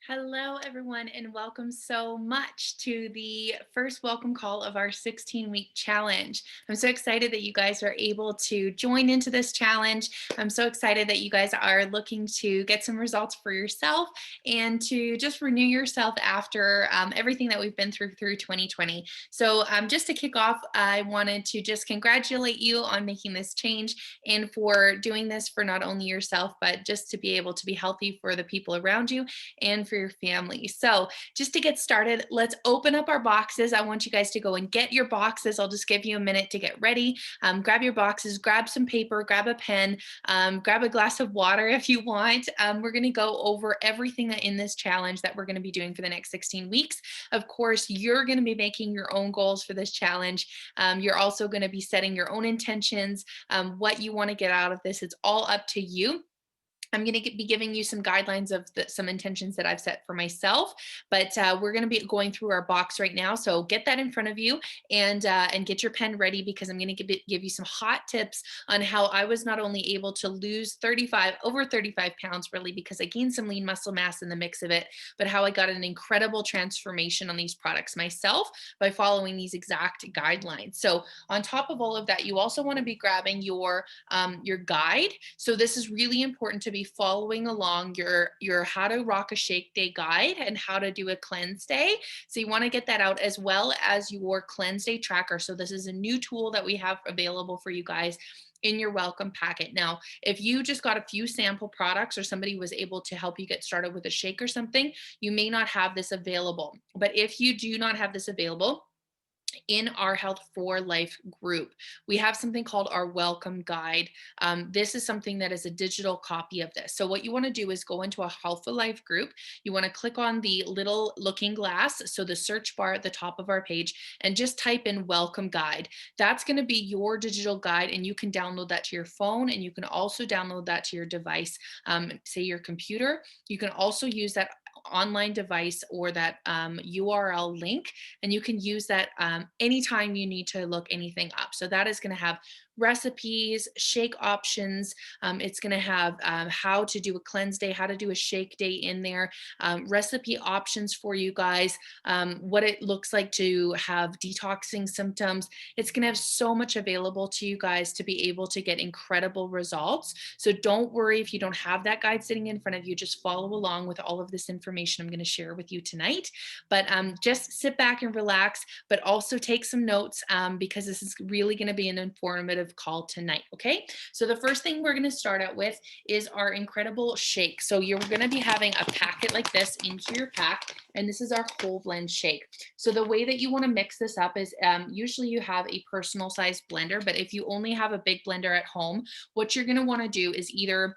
Hello, everyone, and welcome so much to the first welcome call of our 16-week challenge. I'm so excited that you guys are able to join into this challenge. I'm so excited that you guys are looking to get some results for yourself and to just renew yourself after everything that we've been through 2020. So just to kick off, I wanted to just congratulate you on making this change and for doing this for not only yourself, but just to be able to be healthy for the people around you and for your family. So, just to get started, let's open up our boxes. I want you guys to go and get your boxes. I'll just give you a minute to get ready. Grab your boxes, grab some paper, grab a pen, grab a glass of water if you want. We're going to go over everything that in this challenge that we're going to be doing for the next 16 weeks. Of course, you're going to be making your own goals for this challenge. You're also going to be setting your own intentions, what you want to get out of this. It's all up to you. I'm going to be giving you some guidelines of some intentions that I've set for myself, but we're going to be going through our box right now. So get that in front of you and get your pen ready because I'm going to give you some hot tips on how I was not only able to lose over 35 pounds really because I gained some lean muscle mass in the mix of it, but how I got an incredible transformation on these products myself by following these exact guidelines. So on top of all of that, you also want to be grabbing your guide. So this is really important to be following along your how to rock a shake day guide and how to do a cleanse day. So you want to get that out as well as your cleanse day tracker. So this is a new tool that we have available for you guys in your welcome packet. Now, if you just got a few sample products or somebody was able to help you get started with a shake or something, you may not have this available. But if you do not have this available, in our Health for Life group, we have something called our welcome guide. This is something that is a digital copy of this. So what you want to do is go into a Health for Life group. You want to click on the little looking glass, so the search bar at the top of our page, and just type in welcome guide. That's going to be your digital guide, and you can download that to your phone, and you can also download that to your device, say your computer. You can also use that online device or that URL link, and you can use that anytime you need to look anything up. So that is going to have recipes, shake options. It's going to have how to do a cleanse day, how to do a shake day in there, recipe options for you guys, what it looks like to have detoxing symptoms. It's going to have so much available to you guys to be able to get incredible results. So don't worry if you don't have that guide sitting in front of you, just follow along with all of this information I'm going to share with you tonight. But just sit back and relax, but also take some notes because this is really going to be an informative call tonight. Okay. So the first thing we're going to start out with is our incredible shake. So you're going to be having a packet like this into your pack, and this is our whole blend shake. So the way that you want to mix this up is usually you have a personal size blender, but if you only have a big blender at home, what you're going to want to do is either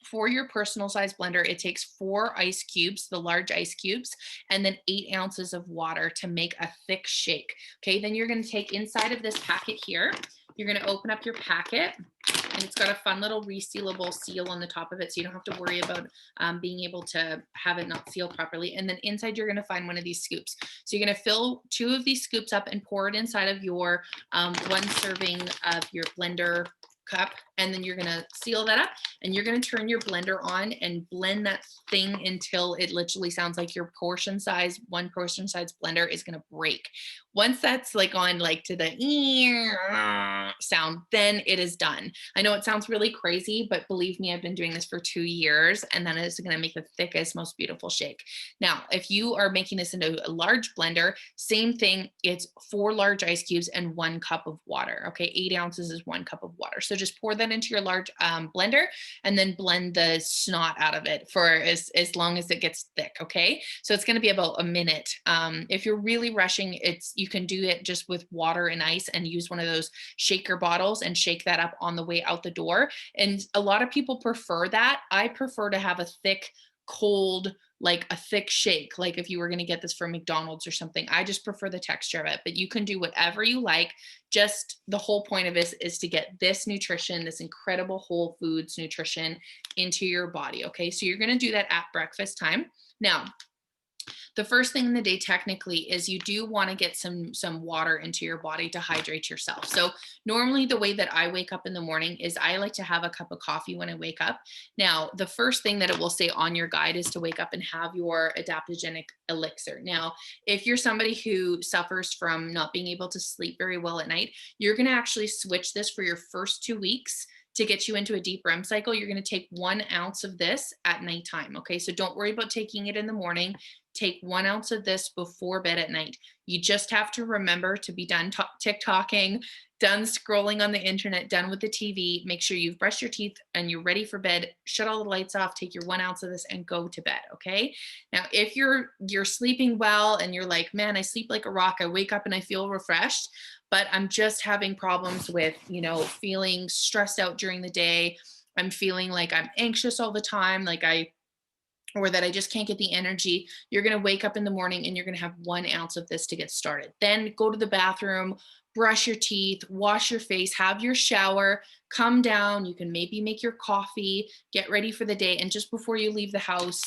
for your personal size blender, it takes 4 ice cubes, the large ice cubes, and then 8 ounces of water to make a thick shake. Okay, then you're going to take inside of this packet here, you're going to open up your packet, and it's got a fun little resealable seal on the top of it, so you don't have to worry about being able to have it not seal properly. And then inside, you're going to find one of these scoops. So you're going to fill 2 of these scoops up and pour it inside of your 1 serving of your blender cup, and then you're going to seal that up, and you're going to turn your blender on and blend that thing until it literally sounds like your portion size, 1 portion size blender is going to break. Once that's like on like to the sound, then it is done. I know it sounds really crazy, but believe me, I've been doing this for 2 years, and then it's going to make the thickest, most beautiful shake. Now, if you are making this into a large blender, same thing. It's 4 large ice cubes and 1 cup of water. Okay, 8 ounces is 1 cup of water. So just pour that into your large blender and then blend the snot out of it for as long as it gets thick. Okay, so it's going to be about a minute. If you're really rushing, you can do it just with water and ice and use one of those shaker bottles and shake that up on the way out the door. And a lot of people prefer that. I prefer to have a thick, cold, like a thick shake, like if you were going to get this from McDonald's or something. I just prefer the texture of it, but you can do whatever you like. Just the whole point of this is to get this nutrition, this incredible whole foods nutrition into your body. Okay, so you're going to do that at breakfast time. Now, The first thing in the day technically is you do want to get some water into your body to hydrate yourself. So normally the way that I wake up in the morning is I like to have a cup of coffee when I wake up. Now, the first thing that it will say on your guide is to wake up and have your adaptogenic elixir. Now, if you're somebody who suffers from not being able to sleep very well at night, you're going to actually switch this for your first 2 weeks to get you into a deep REM cycle. You're going to take 1 ounce of this at nighttime. Okay. So don't worry about taking it in the morning. Take 1 ounce of this before bed at night. You just have to remember to be done TikToking, done scrolling on the internet, done with the TV. Make sure you've brushed your teeth and you're ready for bed. Shut all the lights off, take your 1 ounce of this and go to bed. Okay. Now, if you're sleeping well and you're like, man, I sleep like a rock, I wake up and I feel refreshed, but I'm just having problems with, feeling stressed out during the day. I'm feeling like I'm anxious all the time, or that I just can't get the energy. You're going to wake up in the morning and you're going to have 1 ounce of this to get started. Then go to the bathroom, brush your teeth, wash your face, have your shower, come down. You can maybe make your coffee, get ready for the day. And just before you leave the house,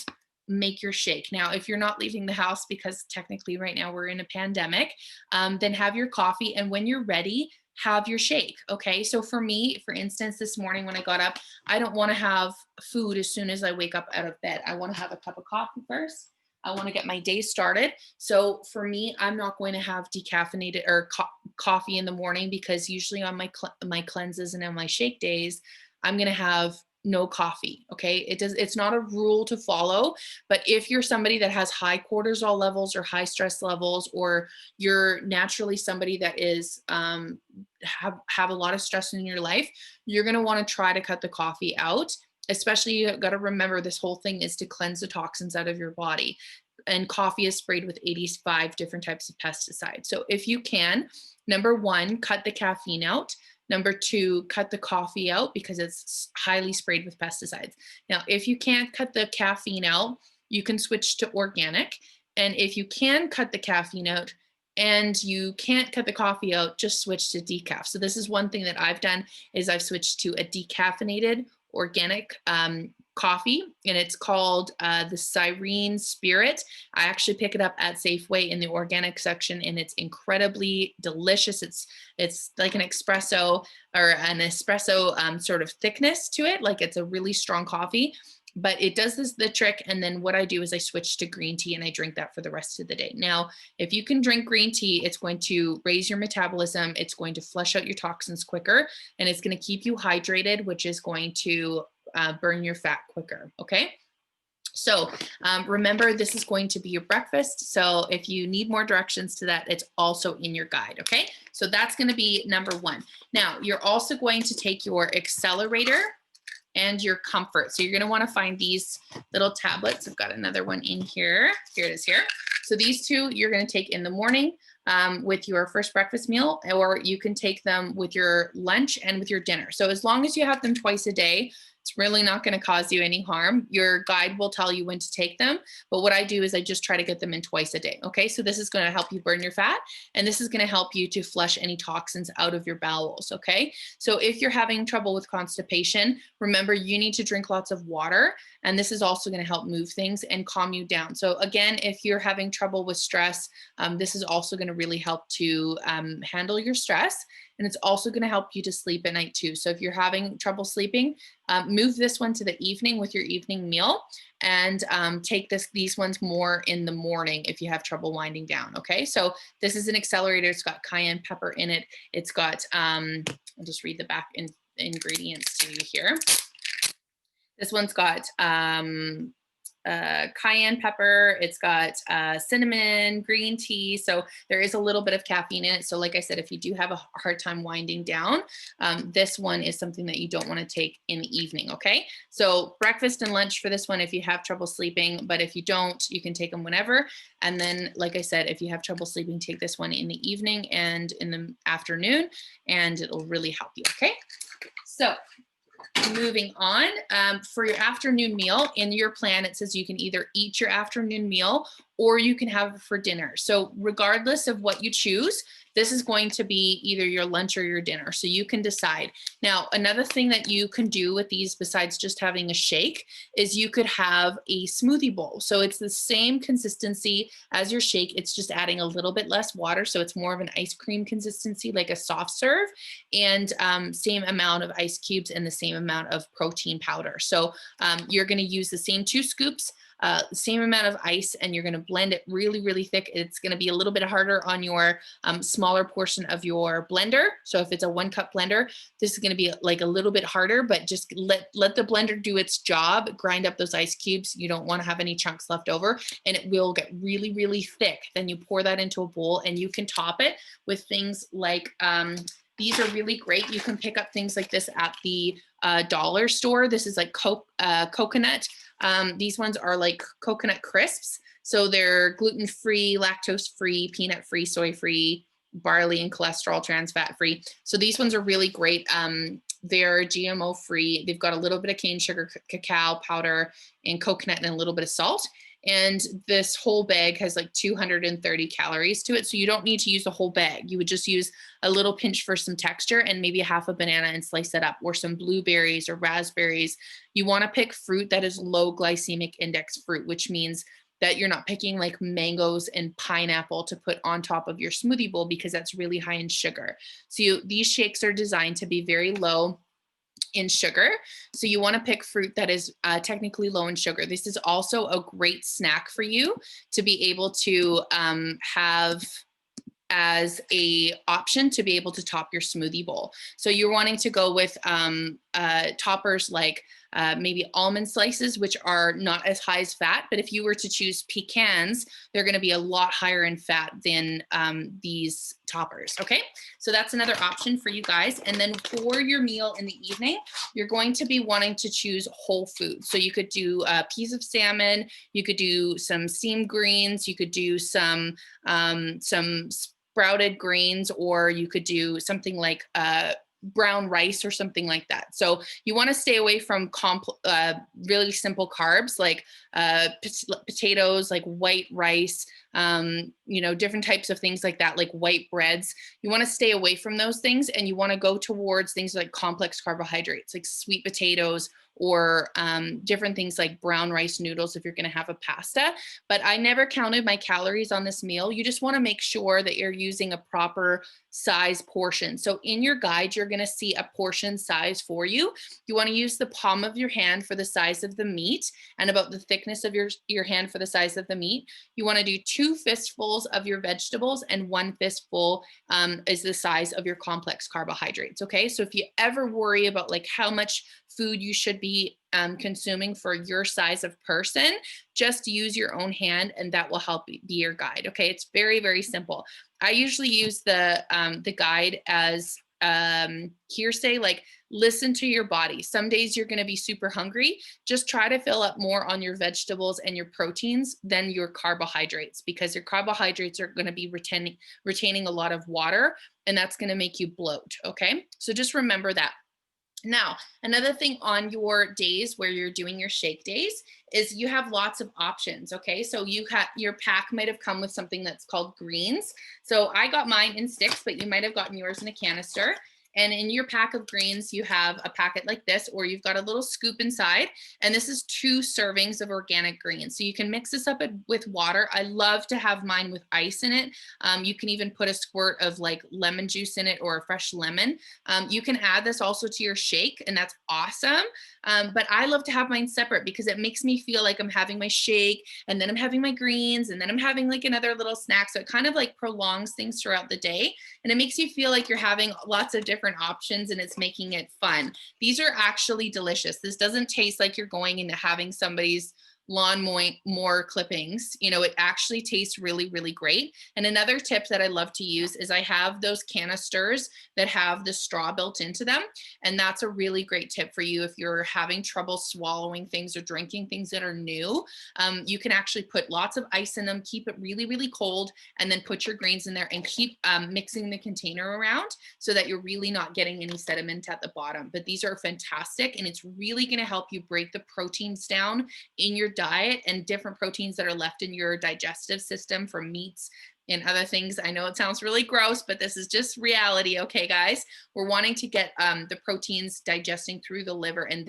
make your shake. Now, if you're not leaving the house, because technically right now we're in a pandemic, then have your coffee. And when you're ready, have your shake. Okay. So for me, for instance, this morning when I got up, I don't want to have food as soon as I wake up out of bed. I want to have a cup of coffee first. I want to get my day started. So for me, I'm not going to have decaffeinated or coffee in the morning, because usually on my cleanses and on my shake days, I'm going to have no coffee. Okay. It's not a rule to follow, but if you're somebody that has high cortisol levels or high stress levels, or you're naturally somebody that is, have a lot of stress in your life, you're going to want to try to cut the coffee out. Especially, you got to remember, this whole thing is to cleanse the toxins out of your body. And coffee is sprayed with 85 different types of pesticides. So if you can, number one, cut the caffeine out. Number two, cut the coffee out, because it's highly sprayed with pesticides. Now, if you can't cut the caffeine out, you can switch to organic. And if you can cut the caffeine out and you can't cut the coffee out, just switch to decaf. So this is one thing that I've done, is I've switched to a decaffeinated organic coffee, and it's called the Cyrene Spirit. I actually pick it up at Safeway in the organic section, and it's incredibly delicious. It's like an espresso sort of thickness to it. Like, it's a really strong coffee, but it does the trick. And then what I do is I switch to green tea and I drink that for the rest of the day. Now, if you can drink green tea, it's going to raise your metabolism. It's going to flush out your toxins quicker, and it's going to keep you hydrated, which is going to burn your fat quicker. Okay. So remember, this is going to be your breakfast. So if you need more directions to that, it's also in your guide. Okay. So that's going to be number one. Now, you're also going to take your Accelerator and your Comfort. So you're going to want to find these little tablets. I've got another one in here. Here it is here. So these two you're going to take in the morning with your first breakfast meal, or you can take them with your lunch and with your dinner. So as long as you have them twice a day, it's really not going to cause you any harm. Your guide will tell you when to take them. But what I do is I just try to get them in twice a day. Okay. So this is going to help you burn your fat, and this is going to help you to flush any toxins out of your bowels. Okay. So if you're having trouble with constipation, remember, you need to drink lots of water, and this is also going to help move things and calm you down. So again, if you're having trouble with stress, this is also going to really help to handle your stress. And it's also going to help you to sleep at night too. So if you're having trouble sleeping, move this one to the evening with your evening meal, and take these ones more in the morning if you have trouble winding down. Okay. So this is an Accelerator. It's got cayenne pepper in it. It's got, I'll just read the back ingredients to you here. This one's got cayenne pepper, it's got cinnamon, green tea. So there is a little bit of caffeine in it. So like I said, if you do have a hard time winding down, this one is something that you don't want to take in the evening. Okay. So breakfast and lunch for this one, if you have trouble sleeping, but if you don't, you can take them whenever. And then, like I said, if you have trouble sleeping, take this one in the evening and in the afternoon, and it'll really help you. Okay. So moving on, for your afternoon meal, in your plan, it says you can either eat your afternoon meal or you can have it for dinner. So regardless of what you choose, this is going to be either your lunch or your dinner. So you can decide. Now, another thing that you can do with these besides just having a shake is you could have a smoothie bowl. So it's the same consistency as your shake. It's just adding a little bit less water. So it's more of an ice cream consistency, like a soft serve, and same amount of ice cubes and the same amount of protein powder. So you're going to use the same 2 scoops, same amount of ice, and you're going to blend it really, really thick. It's going to be a little bit harder on your smaller portion of your blender. So if it's a 1 cup blender, this is going to be like a little bit harder, but just let the blender do its job, grind up those ice cubes. You don't want to have any chunks left over, and it will get really, really thick. Then you pour that into a bowl, and you can top it with things like, these are really great. You can pick up things like this at the dollar store. This is like coconut. These ones are like coconut crisps. So they're gluten-free, lactose-free, peanut-free, soy-free, barley and cholesterol, trans fat-free. So these ones are really great. They're GMO-free. They've got a little bit of cane sugar, cacao powder, and coconut, and a little bit of salt. And this whole bag has like 230 calories to it. So you don't need to use the whole bag. You would just use a little pinch for some texture and maybe half a banana and slice it up, or some blueberries or raspberries. You want to pick fruit that is low glycemic index fruit, which means that you're not picking like mangoes and pineapple to put on top of your smoothie bowl, because that's really high in sugar. So these shakes are designed to be very low in sugar. So you want to pick fruit that is technically low in sugar. This is also a great snack for you to be able to have as a option to be able to top your smoothie bowl. So you're wanting to go with toppers like maybe almond slices, which are not as high as fat, but if you were to choose pecans, they're going to be a lot higher in fat than these toppers. Okay, so that's another option for you guys. And then for your meal in the evening, you're going to be wanting to choose whole foods. So you could do peas of salmon, you could do some steamed greens, you could do some sprouted grains, or you could do something like brown rice or something like that. So you want to stay away from really simple carbs like potatoes, like white rice, different types of things like that, like white breads. You want to stay away from those things, and you want to go towards things like complex carbohydrates, like sweet potatoes, or different things like brown rice noodles if you're going to have a pasta. But I never counted my calories on this meal. You just want to make sure that you're using a proper size portion. So in your guide, you're going to see a portion size for you. You want to use the palm of your hand for the size of the meat, and about the thickness of your hand for the size of the meat. You want to do 2 fistfuls of your vegetables, and 1 fistful is the size of your complex carbohydrates. Okay, so if you ever worry about like how much food you should be consuming for your size of person, just use your own hand, and that will help be your guide. Okay, it's very, very simple. I usually use the guide as hearsay, like listen to your body. Some days you're going to be super hungry. Just try to fill up more on your vegetables and your proteins than your carbohydrates, because your carbohydrates are going to be retaining a lot of water, and that's going to make you bloat. Okay, so just remember that. Now, another thing on your days where you're doing your shake days is you have lots of options. Okay, so your pack might have come with something that's called greens. So I got mine in sticks, but you might have gotten yours in a canister. And in your pack of greens, you have a packet like this, or you've got a little scoop inside. And this is 2 servings of organic greens. So you can mix this up with water. I love to have mine with ice in it. You can even put a squirt of like lemon juice in it, or a fresh lemon. You can add this also to your shake, and that's awesome. But I love to have mine separate, because it makes me feel like I'm having my shake, and then I'm having my greens, and then I'm having like another little snack. So it kind of like prolongs things throughout the day, and it makes you feel like you're having lots of different options, and it's making it fun. These are actually delicious. This doesn't taste like you're going into having somebody's lawnmower clippings. It actually tastes really, really great. And another tip that I love to use is I have those canisters that have the straw built into them. And that's a really great tip for you if you're having trouble swallowing things or drinking things that are new. You can actually put lots of ice in them, keep it really, really cold, and then put your greens in there and keep mixing the container around so that you're really not getting any sediment at the bottom. But these are fantastic, and it's really going to help you break the proteins down in your diet and different proteins that are left in your digestive system from meats, and other things. I know it sounds really gross, but this is just reality. Okay, guys, we're wanting to get the proteins digesting through the liver, and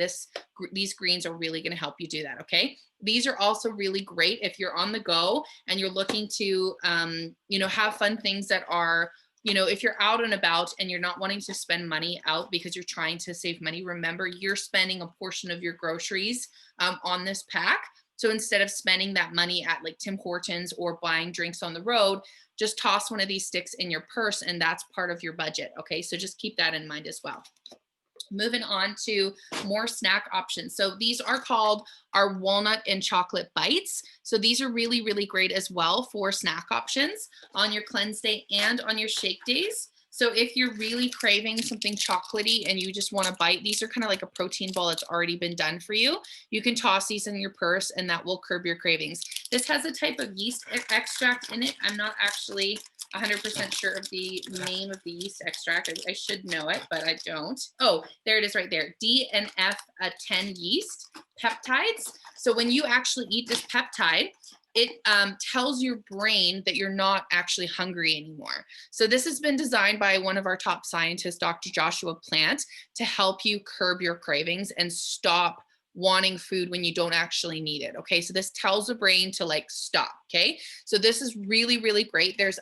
these greens are really going to help you do that. Okay, these are also really great if you're on the go and you're looking to have fun things that are, if you're out and about and you're not wanting to spend money out because you're trying to save money. Remember, you're spending a portion of your groceries on this pack. So instead of spending that money at like Tim Hortons or buying drinks on the road, just toss one of these sticks in your purse, and that's part of your budget. Okay, so just keep that in mind as well. Moving on to more snack options. So these are called our walnut and chocolate bites. So these are really, really great as well for snack options on your cleanse day and on your shake days. So if you're really craving something chocolatey and you just want to bite, these are kind of like a protein ball that's already been done for you. You can toss these in your purse and that will curb your cravings. This has a type of yeast extract in it. I'm not actually 100% sure of the name of the yeast extract. I should know it, but I don't. Oh, there it is right there. DNF10 yeast peptides. So when you actually eat this peptide, it tells your brain that you're not actually hungry anymore. So this has been designed by one of our top scientists, Dr. Joshua Plant, to help you curb your cravings and stop wanting food when you don't actually need it. Okay, so this tells the brain to like stop. Okay, so this is really, really great. There's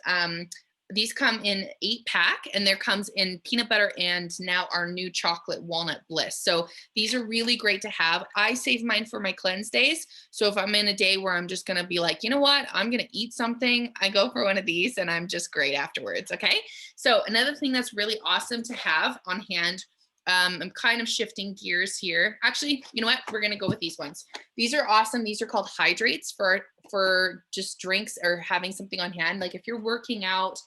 these come in 8-pack, and there comes in peanut butter and now our new chocolate walnut bliss. So these are really great to have. I save mine for my cleanse days. So if I'm in a day where I'm just going to be like, you know what, I'm going to eat something, I go for one of these and I'm just great afterwards. Okay, so another thing that's really awesome to have on hand, I'm kind of shifting gears here. Actually, you know what? We're going to go with these ones. These are awesome. These are called hydrates for just drinks or having something on hand. Like if you're working out,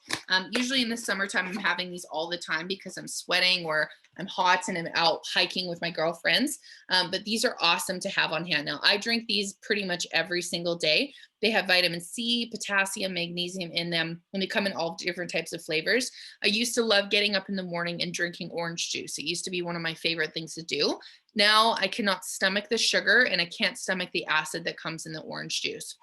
usually in the summertime, I'm having these all the time because I'm sweating or I'm hot and I'm out hiking with my girlfriends. But these are awesome to have on hand. Now, I drink these pretty much every single day. They have vitamin C, potassium, magnesium in them, and they come in all different types of flavors. I used to love getting up in the morning and drinking orange juice. It used to be one of my favorite things to do. Now I cannot stomach the sugar and I can't stomach the acid that comes in the orange juice.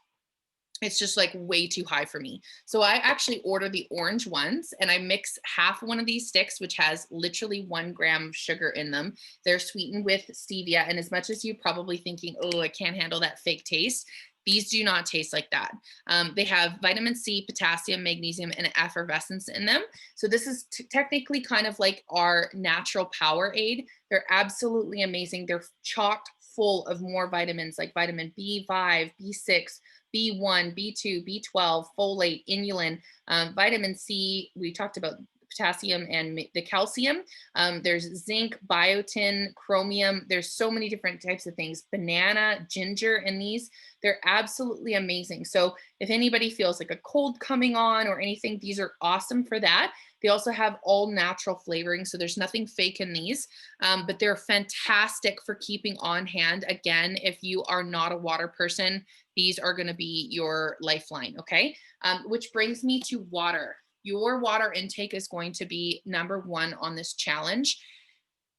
It's just like way too high for me. So I actually order the orange ones and I mix half one of these sticks, which has literally 1 gram of sugar in them. They're sweetened with stevia. And as much as you're probably thinking, oh, I can't handle that fake taste, these do not taste like that. They have vitamin C, potassium, magnesium, and effervescence in them. So this is technically kind of like our natural power aid. They're absolutely amazing. They're chocked full of more vitamins like vitamin B5, B6, B1, B2, B12, folate, inulin, vitamin C. We talked about potassium and the calcium. There's zinc, biotin, chromium. There's so many different types of things. Banana, ginger in these. They're absolutely amazing. So if anybody feels like a cold coming on or anything, these are awesome for that. They also have all natural flavoring, so there's nothing fake in these, but they're fantastic for keeping on hand. Again, if you are not a water person, these are going to be your lifeline, okay? Which brings me to water. Your water intake is going to be number 1 on this challenge.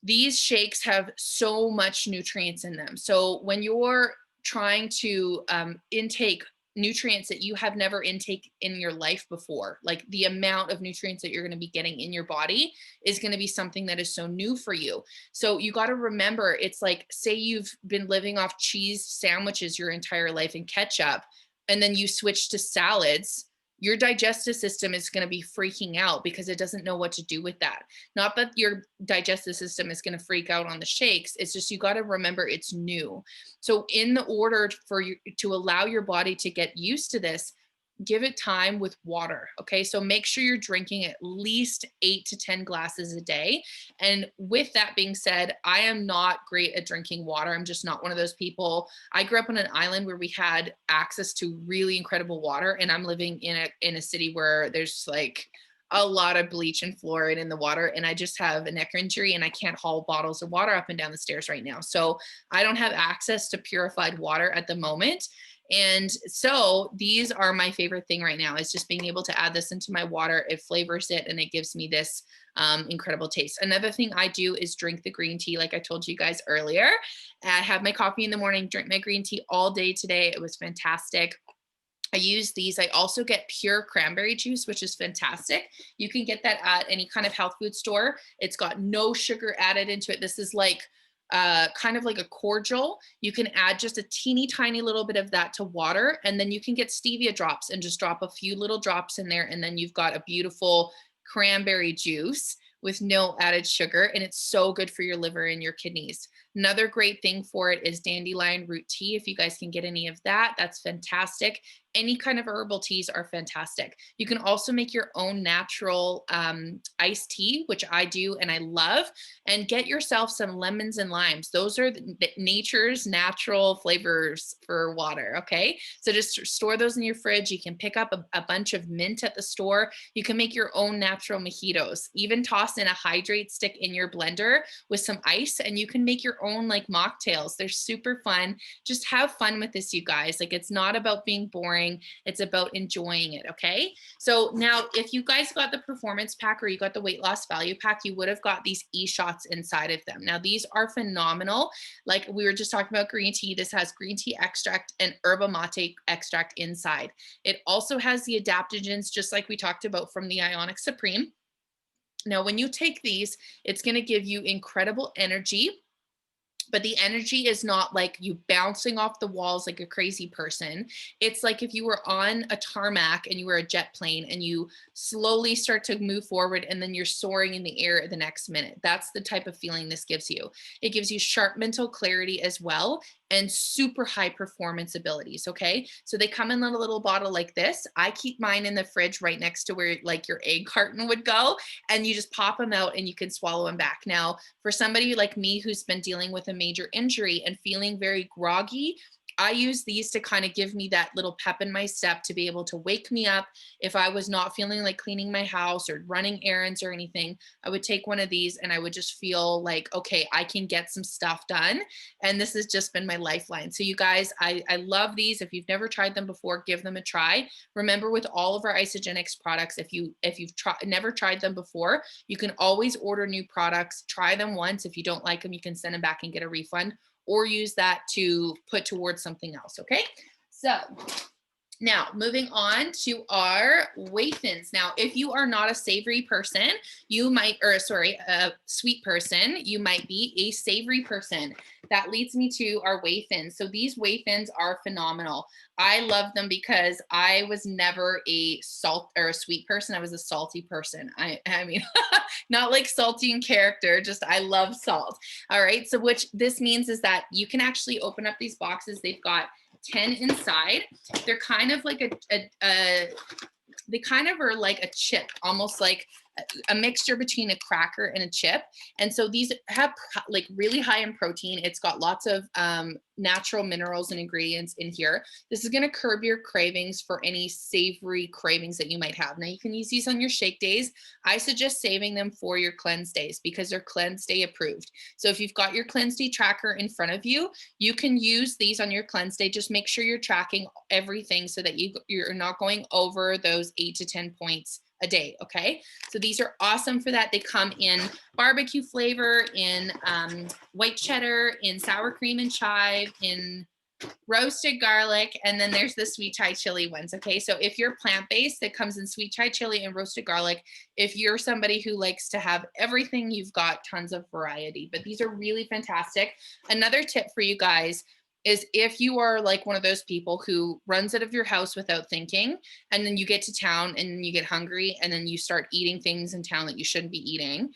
These shakes have so much nutrients in them. So when you're trying to intake nutrients that you have never intake in your life before, like the amount of nutrients that you're going to be getting in your body is going to be something that is so new for you. So you got to remember, it's like, say you've been living off cheese sandwiches your entire life and ketchup, and then you switch to salads. Your digestive system is going to be freaking out because it doesn't know what to do with that. Not that your digestive system is going to freak out on the shakes. It's just, you got to remember it's new. So in the order for you to allow your body to get used to this, give it time with water. Okay. So make sure you're drinking at least 8 to 10 glasses a day. And with that being said, I am not great at drinking water. I'm just not one of those people. I grew up on an island where we had access to really incredible water. And I'm living in a city where there's like a lot of bleach and fluoride in the water. And I just have a neck injury and I can't haul bottles of water up and down the stairs right now. So I don't have access to purified water at the moment. And so these are my favorite thing right now, is just being able to add this into my water. It flavors it and it gives me this incredible taste. Another thing I do is drink the green tea. Like I told you guys earlier, I have my coffee in the morning, drink my green tea all day today. It was fantastic. I use these. I also get pure cranberry juice, which is fantastic. You can get that at any kind of health food store. It's got no sugar added into it. This is like kind of like a cordial. You can add just a teeny tiny little bit of that to water, and then you can get stevia drops and just drop a few little drops in there, and then you've got a beautiful cranberry juice with no added sugar, and it's so good for your liver and your kidneys. Another great thing for it is dandelion root tea. If you guys can get any of that, that's fantastic. Any kind of herbal teas are fantastic. You can also make your own natural iced tea, which I do and I love, and get yourself some lemons and limes. Those are nature's natural flavors for water, okay? So just store those in your fridge. You can pick up a bunch of mint at the store. You can make your own natural mojitos. Even toss in a hydrate stick in your blender with some ice, and you can make your own like mocktails. They're super fun. Just have fun with this, you guys. Like, it's not about being boring. It's about enjoying it. Okay. So now if you guys got the performance pack or you got the weight loss value pack, you would have got these Eshots inside of them. Now these are phenomenal. Like we were just talking about green tea. This has green tea extract and yerba mate extract inside. It also has the adaptogens, just like we talked about from the Ionic Supreme. Now, when you take these, it's going to give you incredible energy, but the energy is not like you bouncing off the walls like a crazy person. It's like if you were on a tarmac and you were a jet plane and you slowly start to move forward and then you're soaring in the air the next minute. That's the type of feeling this gives you. It gives you sharp mental clarity as well and super high performance abilities. Okay. So they come in a little bottle like this. I keep mine in the fridge right next to where like your egg carton would go, and you just pop them out and you can swallow them back. Now, for somebody like me who's been dealing with a major injury and feeling very groggy, I use these to kind of give me that little pep in my step to be able to wake me up. If I was not feeling like cleaning my house or running errands or anything, I would take one of these and I would just feel like, okay, I can get some stuff done. And this has just been my lifeline. So you guys, I love these. If you've never tried them before, give them a try. Remember, with all of our Isagenix products, if you've never tried them before, you can always order new products, try them once. If you don't like them, you can send them back and get a refund, or use that to put towards something else. Okay. So now moving on to our whey thins. Now, if you are not a savory person, you might, or sorry, a sweet person, you might be a savory person. That leads me to our whey thins. So these whey thins are phenomenal. I love them because I was never a salt or a sweet person. I was a salty person. I mean, not like salty in character, just I love salt. All right. So which this means is that you can actually open up these boxes. They've got 10 inside. They're kind of like they kind of are like a chip, almost like a mixture between a cracker and a chip. And so these have like really high in protein. It's got lots of natural minerals and ingredients in here. This is going to curb your cravings for any savory cravings that you might have. Now you can use these on your shake days. I suggest saving them for your cleanse days because they're cleanse day approved. So if you've got your cleanse day tracker in front of you, you can use these on your cleanse day. Just make sure you're tracking everything so that you're not going over those 8 to 10 points a day. Okay. So these are awesome for that. They come in barbecue flavor, in white cheddar, in sour cream and chive, in roasted garlic, and then there's the sweet Thai chili ones. Okay. So if you're plant-based, it comes in sweet Thai chili and roasted garlic. If you're somebody who likes to have everything, you've got tons of variety, but these are really fantastic. Another tip for you guys is if you are like one of those people who runs out of your house without thinking, and then you get to town and you get hungry and then you start eating things in town that you shouldn't be eating,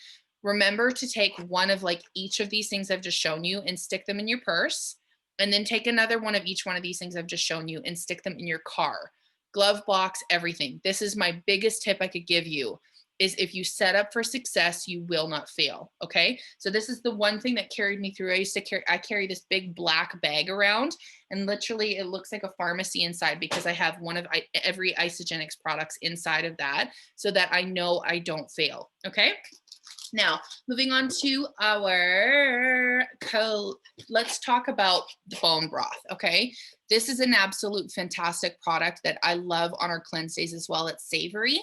remember to take one of like each of these things I've just shown you and stick them in your purse. And then take another one of each one of these things I've just shown you and stick them in your car, glove box, everything. This is my biggest tip I could give you, is if you set up for success, you will not fail. Okay. So this is the one thing that carried me through. I carry this big black bag around, and literally it looks like a pharmacy inside because I have one of every Isagenix products inside of that so that I know I don't fail. Okay. Now, moving on to our let's talk about the bone broth. Okay. This is an absolute fantastic product that I love on our cleanse days as well. It's savory.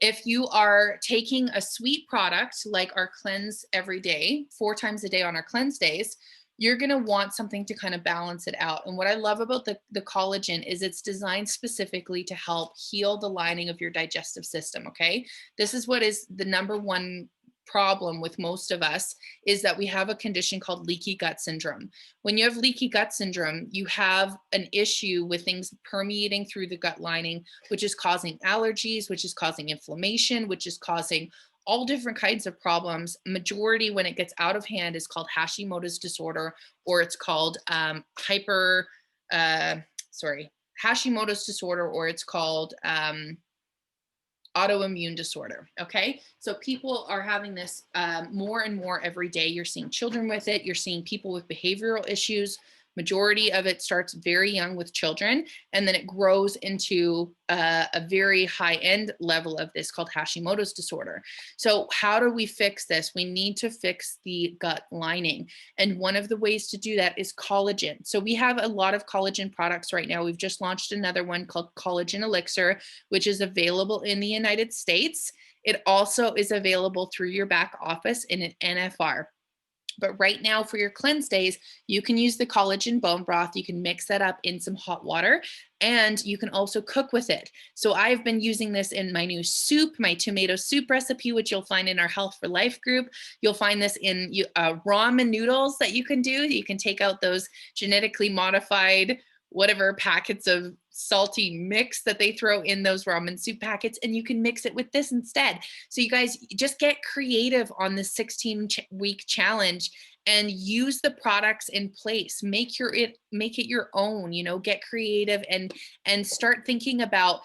If you are taking a sweet product like our cleanse every day, 4 times a day on our cleanse days, you're going to want something to kind of balance it out. And what I love about the collagen is it's designed specifically to help heal the lining of your digestive system. Okay. This is what is the number one problem with most of us, is that we have a condition called leaky gut syndrome. When you have leaky gut syndrome, you have an issue with things permeating through the gut lining, which is causing allergies, which is causing inflammation, which is causing all different kinds of problems. Majority, when it gets out of hand, is called Hashimoto's disorder, or it's called uh, sorry, Hashimoto's disorder, or it's called autoimmune disorder. Okay. So people are having this more and more every day. You're seeing children with it, you're seeing people with behavioral issues. Majority of it starts very young with children, and then it grows into a very high end level of this called Hashimoto's disorder. So, how do we fix this? We need to fix the gut lining. And one of the ways to do that is collagen. So, we have a lot of collagen products right now. We've just launched another one called Collagen Elixir, which is available in the United States. It also is available through your back office in an NFR. But right now, for your cleanse days, you can use the collagen bone broth. You can mix that up in some hot water, and you can also cook with it. So I've been using this in my new soup, my tomato soup recipe, which you'll find in our Health for Life group. You'll find this in ramen noodles that you can do. You can take out those genetically modified whatever packets of salty mix that they throw in those ramen soup packets, and you can mix it with this instead. So you guys just get creative on this 16-week challenge and use the products in place. Make it your own, get creative and start thinking about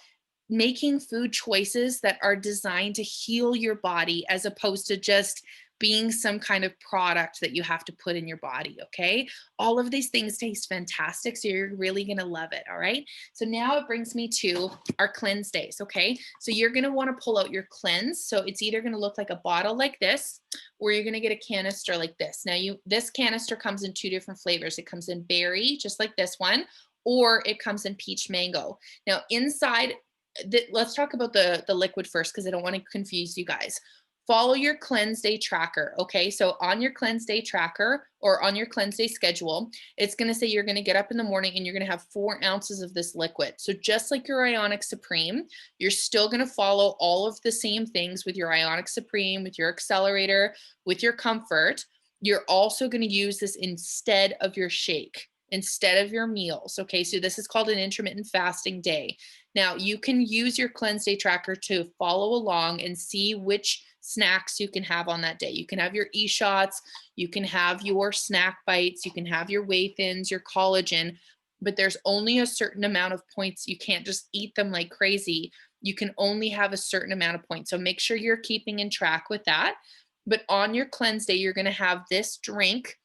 making food choices that are designed to heal your body, as opposed to just being some kind of product that you have to put in your body. Okay. All of these things taste fantastic. So you're really going to love it. All right. So now it brings me to our cleanse days. Okay. So you're going to want to pull out your cleanse. So it's either going to look like a bottle like this, or you're going to get a canister like this. Now this canister comes in two different flavors. It comes in berry, just like this one, or it comes in peach mango. Now inside, let's talk about the liquid first, because I don't want to confuse you guys. Follow your cleanse day tracker. Okay. So on your cleanse day tracker, or on your cleanse day schedule, it's going to say you're going to get up in the morning and you're going to have 4 ounces of this liquid. So just like your Ionic Supreme, you're still going to follow all of the same things with your Ionic Supreme, with your Accelerator, with your Comfort. You're also going to use this instead of your shake, instead of your meals. Okay. So this is called an intermittent fasting day. Now you can use your cleanse day tracker to follow along and see which snacks you can have on that day. You can have your Eshots, you can have your snack bites, you can have your whey thins, your collagen, but there's only a certain amount of points. You can't just eat them like crazy. You can only have a certain amount of points. So make sure you're keeping in track with that. But on your cleanse day, you're going to have this drink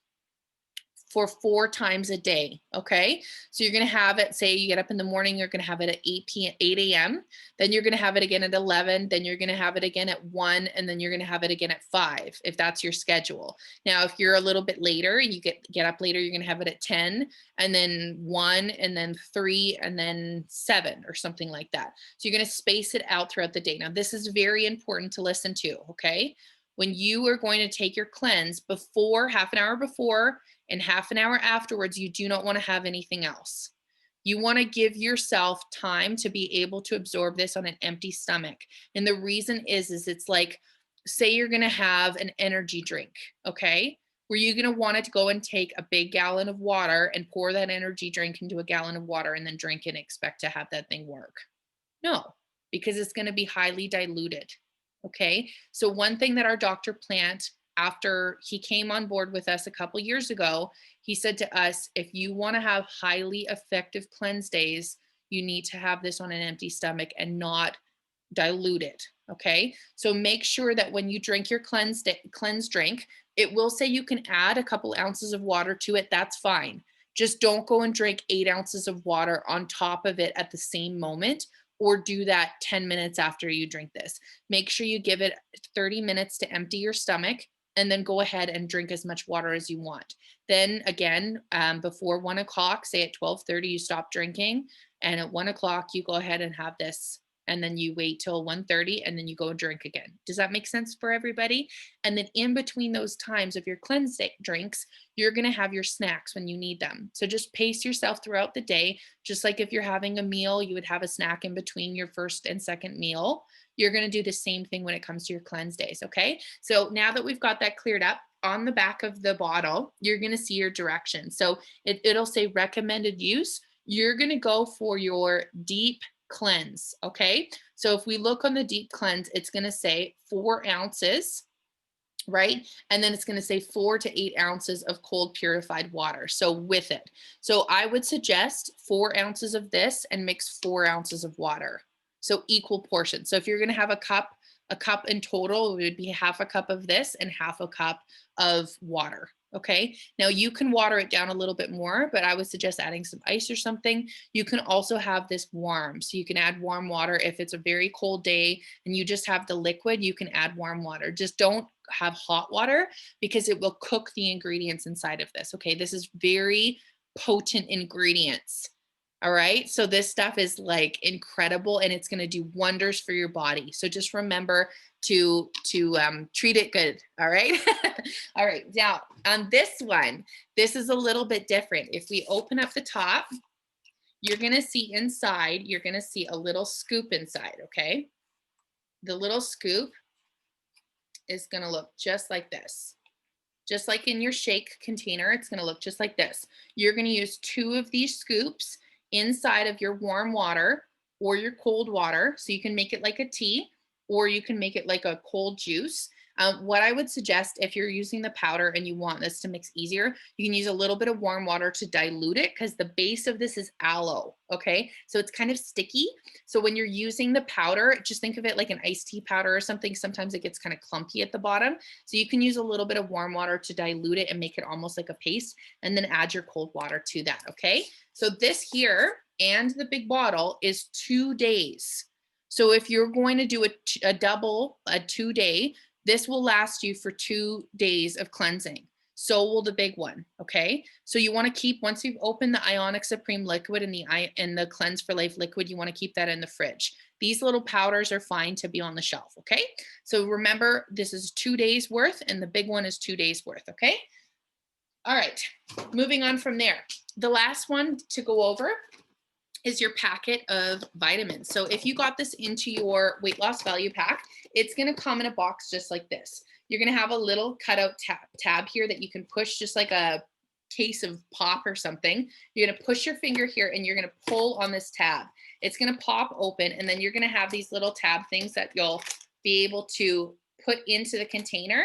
for 4 times a day. Okay. So you're going to have it, say you get up in the morning, you're going to have it at 8 a.m. Then you're going to have it again at 11. Then you're going to have it again at 1. And then you're going to have it again at 5, if that's your schedule. Now, if you're a little bit later, you get up later, you're going to have it at 10, and then 1, and then 3, and then 7, or something like that. So you're going to space it out throughout the day. Now, this is very important to listen to. Okay. When you are going to take your cleanse, before, half an hour before, and half an hour afterwards, you do not want to have anything else. You want to give yourself time to be able to absorb this on an empty stomach. And the reason is it's like, say you're going to have an energy drink, okay? Were you going to want to go and take a big gallon of water and pour that energy drink into a gallon of water and then drink it and expect to have that thing work? No, because it's going to be highly diluted. Okay. So one thing that our Dr. Plant, after he came on board with us a couple years ago, he said to us, if you want to have highly effective cleanse days, you need to have this on an empty stomach and not dilute it. Okay. So make sure that when you drink your cleanse drink, it will say you can add a couple ounces of water to it. That's fine. Just don't go and drink 8 ounces of water on top of it at the same moment, or do that 10 minutes after you drink this. Make sure you give it 30 minutes to empty your stomach, and then go ahead and drink as much water as you want. Then again, before 1 o'clock, say at 12:30, you stop drinking. And at 1 o'clock, you go ahead and have this and then you wait till 1:30, and then you go and drink again. Does that make sense for everybody? And then in between those times of your drinks, you're going to have your snacks when you need them. So just pace yourself throughout the day. Just like if you're having a meal, you would have a snack in between your first and second meal. You're going to do the same thing when it comes to your cleanse days. Okay. So now that we've got that cleared up, on the back of the bottle, you're going to see your directions. So it'll say recommended use. You're going to go for your deep cleanse. Okay. So if we look on the deep cleanse, it's going to say 4 ounces, right? And then it's going to say 4 to 8 ounces of cold purified water. So with it. So I would suggest 4 ounces of this and mix 4 ounces of water. So equal portions. So if you're going to have a cup in total, it would be half a cup of this and half a cup of water. Okay. Now you can water it down a little bit more, but I would suggest adding some ice or something. You can also have this warm. So you can add warm water. If it's a very cold day and you just have the liquid, you can add warm water. Just don't have hot water because it will cook the ingredients inside of this. Okay. This is very potent ingredients. All right. So this stuff is like incredible and it's going to do wonders for your body. So just remember to treat it good. All right. All right. Now on this one, this is a little bit different. If we open up the top, you're going to see inside, you're going to see a little scoop inside. Okay. The little scoop is going to look just like this. Just like in your shake container, it's going to look just like this. You're going to use 2 of these scoops inside of your warm water or your cold water. So you can make it like a tea or you can make it like a cold juice. What I would suggest if you're using the powder and you want this to mix easier, you can use a little bit of warm water to dilute it because the base of this is aloe. Okay. So it's kind of sticky. So when you're using the powder, just think of it like an iced tea powder or something. Sometimes it gets kind of clumpy at the bottom. So you can use a little bit of warm water to dilute it and make it almost like a paste and then add your cold water to that. Okay. So this here and the big bottle is 2 days. So if you're going to do a double, a 2-day, this will last you for 2 days of cleansing. So will the big one. Okay. So you want to keep, once you've opened the Ionic Supreme liquid and the Cleanse for Life liquid, you want to keep that in the fridge. These little powders are fine to be on the shelf. Okay. So remember, this is 2 days worth and the big one is 2 days worth. Okay. All right. Moving on from there. The last one to go over is your packet of vitamins. So if you got this into your weight loss value pack, it's going to come in a box just like this. You're going to have a little cutout tab here that you can push, just like a case of pop or something. You're going to push your finger here and you're going to pull on this tab. It's going to pop open and then you're going to have these little tab things that you'll be able to put into the container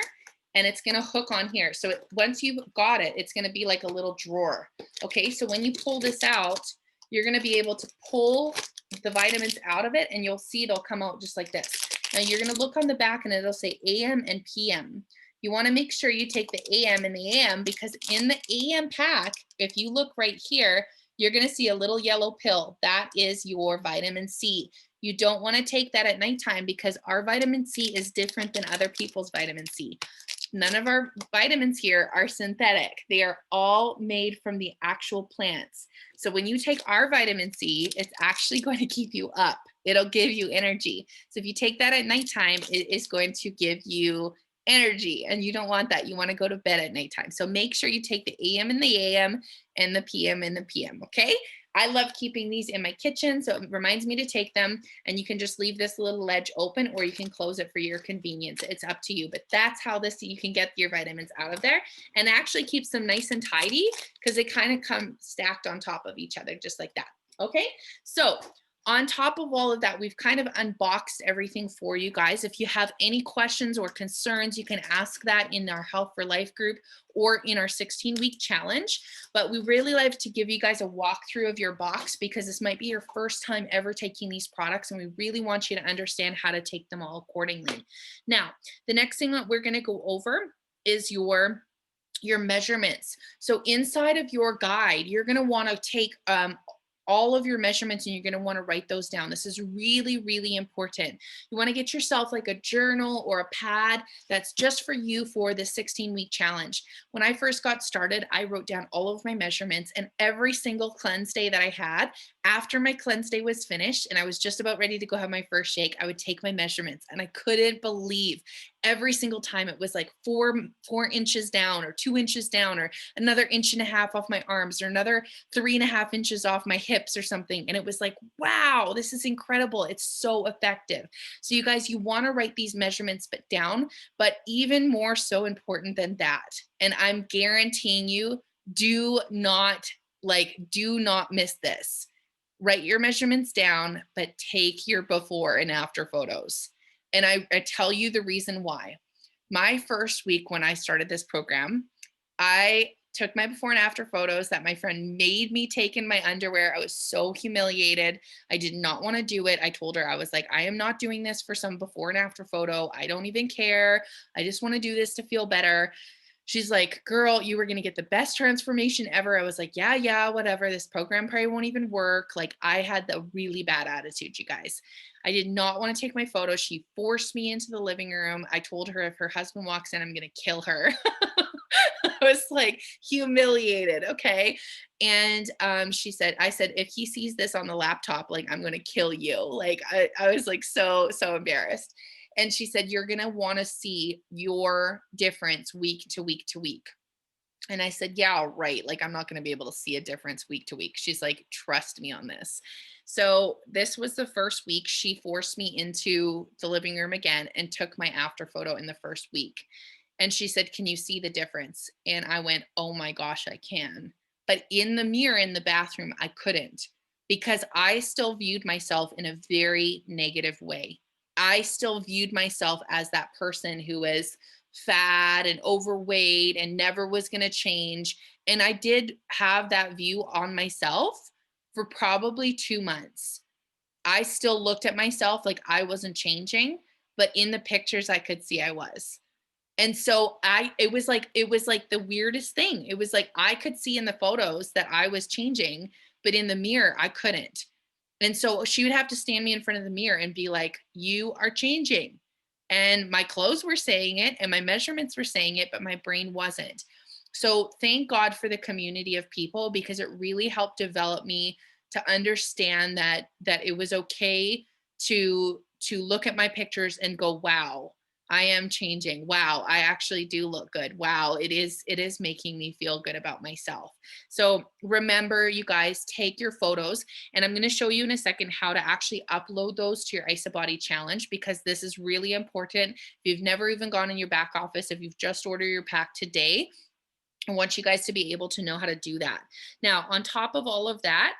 and it's going to hook on here. So once you've got it, it's going to be like a little drawer. Okay. So when you pull this out, you're going to be able to pull the vitamins out of it and you'll see they'll come out just like this. Now you're going to look on the back and it'll say AM and PM. You want to make sure you take the AM and the AM because in the AM pack, if you look right here, you're going to see a little yellow pill. That is your vitamin C. You don't want to take that at nighttime because our vitamin C is different than other people's vitamin C. None of our vitamins here are synthetic. They are all made from the actual plants. So when you take our vitamin C, it's actually going to keep you up. It'll give you energy. So if you take that at nighttime, it is going to give you energy and you don't want that. You want to go to bed at nighttime. So make sure you take the AM in the AM and the PM in the PM. Okay. I love keeping these in my kitchen. So it reminds me to take them and you can just leave this little ledge open or you can close it for your convenience. It's up to you, but that's how you can get your vitamins out of there and actually keeps them nice and tidy because they kind of come stacked on top of each other, just like that. Okay. So on top of all of that, we've kind of unboxed everything for you guys. If you have any questions or concerns, you can ask that in our Health for Life group or in our 16-week challenge. But we really like to give you guys a walkthrough of your box because this might be your first time ever taking these products and we really want you to understand how to take them all accordingly. Now, the next thing that we're going to go over is your measurements. So inside of your guide, you're going to want to take all of your measurements and you're going to want to write those down. This is really, really important. You want to get yourself like a journal or a pad that's just for you for the 16-week challenge. When I first got started, I wrote down all of my measurements, and every single cleanse day that I had, after my cleanse day was finished and I was just about ready to go have my first shake, I would take my measurements, and I couldn't believe every single time it was like 4 inches down or 2 inches down or another inch and a half off my arms or another 3.5 inches off my hips or something. And it was like, wow, this is incredible. It's so effective. So you guys, you want to write these measurements but down, but even more so important than that. And I'm guaranteeing you, do not miss this. Write your measurements down, but take your before and after photos. And I tell you the reason why. My first week when I started this program, I took my before and after photos that my friend made me take in my underwear. I was so humiliated. I did not want to do it. I told her, I was like, I am not doing this for some before and after photo. I don't even care. I just want to do this to feel better. She's like, girl, you were going to get the best transformation ever. I was like, yeah, whatever. This program probably won't even work. Like, I had the really bad attitude, you guys. I did not want to take my photo. She forced me into the living room. I told her if her husband walks in, I'm going to kill her. I was like humiliated. Okay. And I said, if he sees this on the laptop, like, I'm going to kill you. Like, I was like, so embarrassed. And she said, you're going to want to see your difference week to week to week. And I said, yeah, right. Like, I'm not going to be able to see a difference week to week. She's like, trust me on this. So this was the first week. She forced me into the living room again and took my after photo in the first week. And she said, can you see the difference? And I went, oh my gosh, I can. But in the mirror in the bathroom, I couldn't, because I still viewed myself in a very negative way. I still viewed myself as that person who was fat and overweight and never was going to change. And I did have that view on myself for probably 2 months. I still looked at myself like I wasn't changing, but in the pictures I could see I was. And so it was like the weirdest thing. It was like I could see in the photos that I was changing, but in the mirror I couldn't. And so she would have to stand me in front of the mirror and be like, you are changing. And my clothes were saying it and my measurements were saying it, but my brain wasn't. So thank God for the community of people, because it really helped develop me to understand that it was okay to look at my pictures and go, wow, I am changing. Wow, I actually do look good. Wow, it is making me feel good about myself. So remember, you guys, take your photos, and I'm going to show you in a second how to actually upload those to your IsaBody challenge, because this is really important. If you've never even gone in your back office, if you've just ordered your pack today, I want you guys to be able to know how to do that. Now, on top of all of that,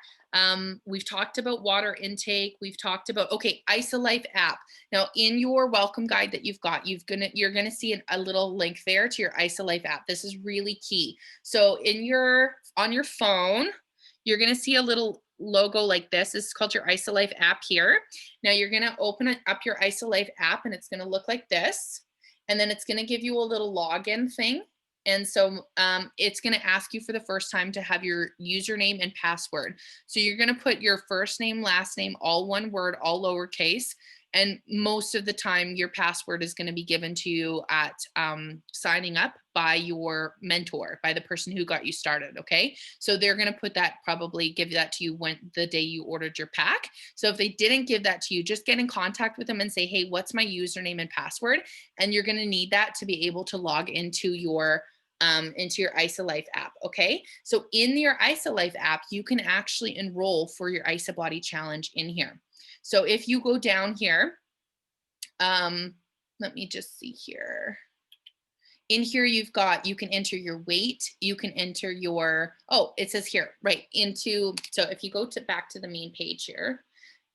we've talked about water intake. We've talked about, okay, IsaLife app. Now, in your welcome guide that you've got, you're gonna see a little link there to your IsaLife app. This is really key. So on your phone, you're gonna see a little logo like this. This is called your IsaLife app here. Now you're gonna open up your IsaLife app, and it's gonna look like this. And then it's gonna give you a little login thing. And so it's going to ask you for the first time to have your username and password. So you're going to put your first name, last name, all one word, all lowercase. And most of the time, your password is going to be given to you at signing up by your mentor, by the person who got you started. Okay. So they're going to probably give that to you the day you ordered your pack. So if they didn't give that to you, just get in contact with them and say, hey, what's my username and password? And you're going to need that to be able to log into your IsaLife app. Okay. So in your IsaLife app, you can actually enroll for your IsaBody challenge in here. So if you go down here, let me just see here. In here, you can enter your weight. You can enter it says here, right so if you go back to the main page here,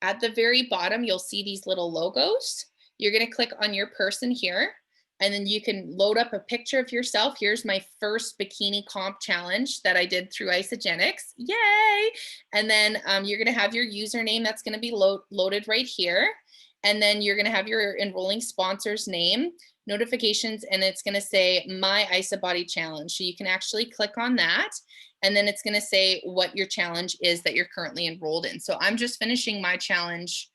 at the very bottom, you'll see these little logos. You're going to click on your person here. And then you can load up a picture of yourself. Here's my first bikini comp challenge that I did through Isagenix. Yay! And then you're going to have your username that's going to be loaded right here. And then you're going to have your enrolling sponsor's name, notifications, and it's going to say My IsaBody Challenge. So you can actually click on that. And then it's going to say what your challenge is that you're currently enrolled in. So I'm just finishing my challenge.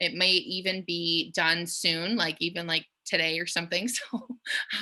It may even be done soon, like even like today or something. So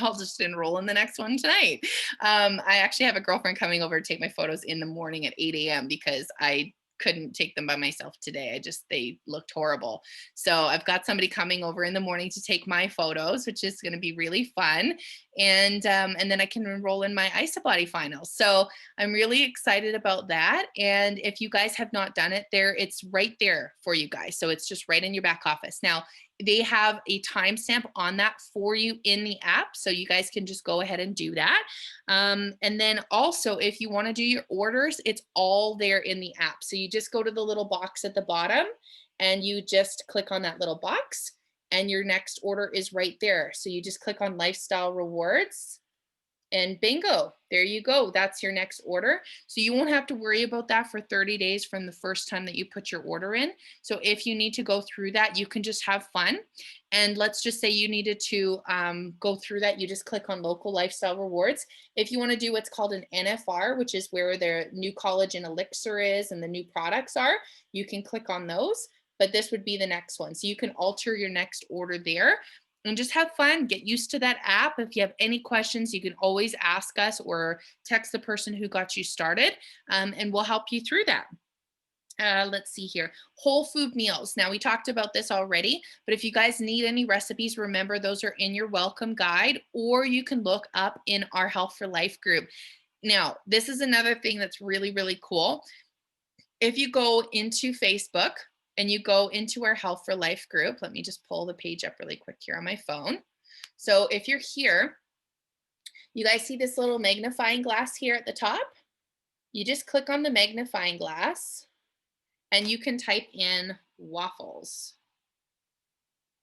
I'll just enroll in the next one tonight. I actually have a girlfriend coming over to take my photos in the morning at 8 a.m. because I couldn't take them by myself today. They looked horrible. So I've got somebody coming over in the morning to take my photos, which is going to be really fun. And then I can enroll in my ISA-Body finals. So I'm really excited about that. And if you guys have not done it there, it's right there for you guys. So it's just right in your back office. Now, they have a timestamp on that for you in the app. So you guys can just go ahead and do that. And then also, if you want to do your orders, it's all there in the app. So you just go to the little box at the bottom and you just click on that little box and your next order is right there. So you just click on lifestyle rewards and bingo, there you go. That's your next order. So you won't have to worry about that for 30 days from the first time that you put your order in. So if you need to go through that, you can just have fun. And let's just say you needed to go through that. You just click on local lifestyle rewards. If you want to do what's called an NFR, which is where their new Collagen Elixir is and the new products are, you can click on those. But this would be the next one. So you can alter your next order there and just have fun. Get used to that app. If you have any questions, you can always ask us or text the person who got you started, and we'll help you through that. Let's see here. Whole food meals. Now, we talked about this already, but if you guys need any recipes, remember those are in your welcome guide, or you can look up in our Health for Life group. Now, this is another thing that's really, really cool. If you go into Facebook and you go into our Health for Life group, let me just pull the page up really quick here on my phone. So if you're here, you guys see this little magnifying glass here at the top? You just click on the magnifying glass and you can type in waffles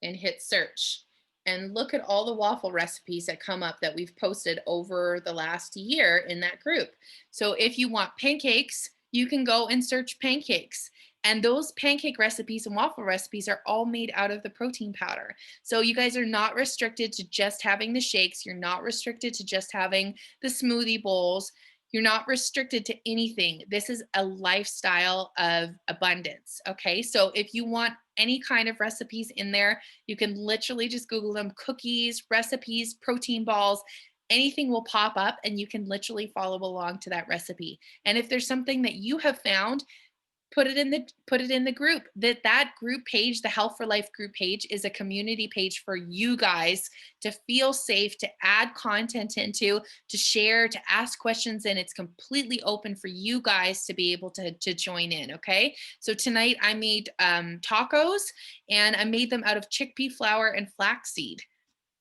and hit search. And look at all the waffle recipes that come up that we've posted over the last year in that group. So if you want pancakes, you can go and search pancakes. And those pancake recipes and waffle recipes are all made out of the protein powder. So you guys are not restricted to just having the shakes. You're not restricted to just having the smoothie bowls. You're not restricted to anything. This is a lifestyle of abundance. Okay. So if you want any kind of recipes in there, you can literally just Google them: cookies, recipes, protein balls. Anything will pop up and you can literally follow along to that recipe. And if there's something that you have found, put it in the group. That group page, the Health for Life group page, is a community page for you guys to feel safe, to add content into, to share, to ask questions, and it's completely open for you guys to be able to join in. Okay, so tonight I made tacos, and I made them out of chickpea flour and flaxseed.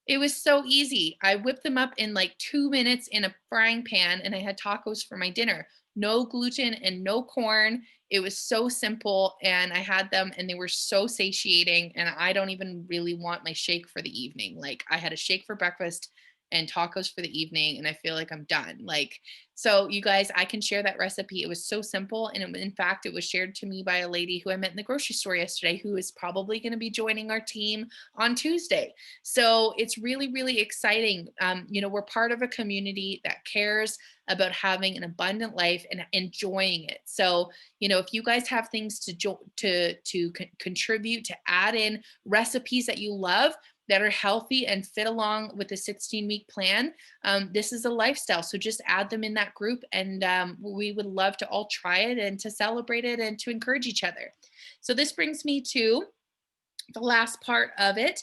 It was so easy. I whipped them up in like 2 minutes in a frying pan, and I had tacos for my dinner. No gluten and no corn. It was so simple, and I had them and they were so satiating, and I don't even really want my shake for the evening. Like, I had a shake for breakfast and tacos for the evening, and I feel like I'm done. Like, so you guys, I can share that recipe. It was so simple, and in fact, it was shared to me by a lady who I met in the grocery store yesterday, who is probably going to be joining our team on Tuesday. So it's really, really exciting. We're part of a community that cares about having an abundant life and enjoying it. So, if you guys have things to contribute, to add in recipes that you love, that are healthy and fit along with the 16-week plan, this is a lifestyle. So just add them in that group, and we would love to all try it and to celebrate it and to encourage each other. So this brings me to the last part of it,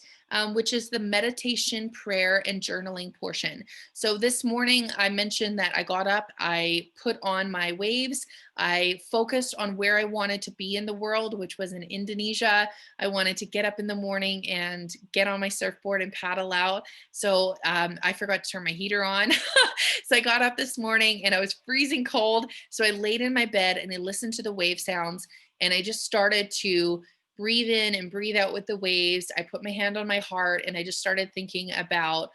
which is the meditation, prayer, and journaling portion. So this morning, I mentioned that I got up, I put on my waves, I focused on where I wanted to be in the world, which was in Indonesia. I wanted to get up in the morning and get on my surfboard and paddle out. So I forgot to turn my heater on. So I got up this morning and I was freezing cold. So I laid in my bed and I listened to the wave sounds, and I just started to breathe in and breathe out with the waves. I put my hand on my heart and I just started thinking about,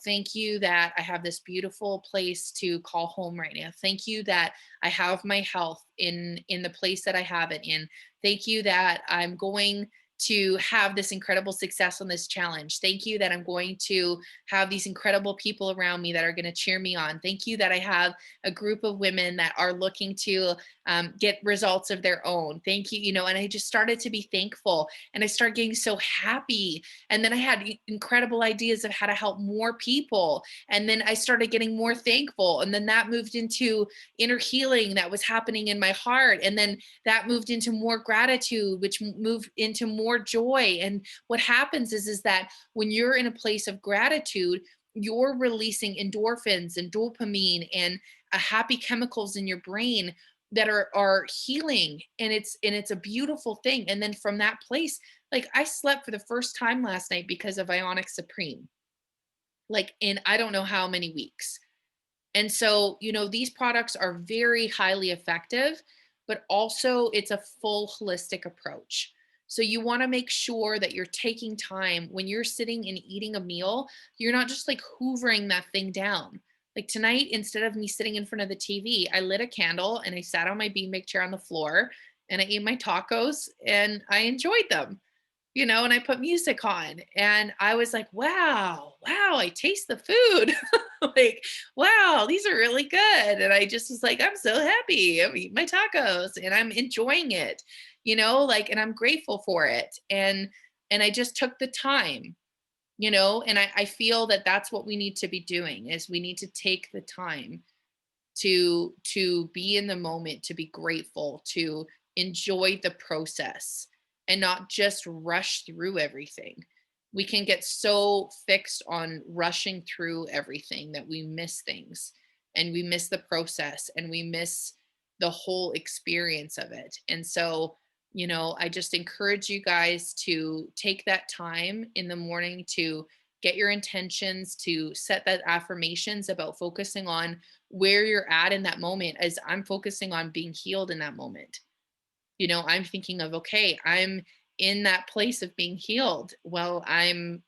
thank you that I have this beautiful place to call home right now. Thank you that I have my health in the place that I have it in. Thank you that I'm going to have this incredible success on this challenge. Thank you that I'm going to have these incredible people around me that are going to cheer me on. Thank you that I have a group of women that are looking to get results of their own. Thank you, and I just started to be thankful, and I started getting so happy. And then I had incredible ideas of how to help more people. And then I started getting more thankful. And then that moved into inner healing that was happening in my heart. And then that moved into more gratitude, which moved into more joy. And what happens is that when you're in a place of gratitude, you're releasing endorphins and dopamine and happy chemicals in your brain that are healing, and it's a beautiful thing. And then from that place, like, I slept for the first time last night because of Ionic Supreme, like, in I don't know how many weeks. And so, these products are very highly effective, but also it's a full holistic approach. So you want to make sure that you're taking time when you're sitting and eating a meal, you're not just like hoovering that thing down. Like tonight, instead of me sitting in front of the TV, I lit a candle and I sat on my beanbag chair on the floor and I ate my tacos and I enjoyed them, and I put music on and I was like, wow, wow, I taste the food. Like, wow, these are really good. And I just was like, I'm so happy. I'm eating my tacos and I'm enjoying it, like, and I'm grateful for it. And I just took the time, and I feel that that's what we need to be doing is we need to take the time to be in the moment, to be grateful, to enjoy the process and not just rush through everything. We can get so fixed on rushing through everything that we miss things, and we miss the process, and we miss the whole experience of it. And so, I just encourage you guys to take that time in the morning to get your intentions, to set that affirmations about focusing on where you're at in that moment. As I'm focusing on being healed in that moment, I'm thinking of, okay, I'm in that place of being healed. Well, I'm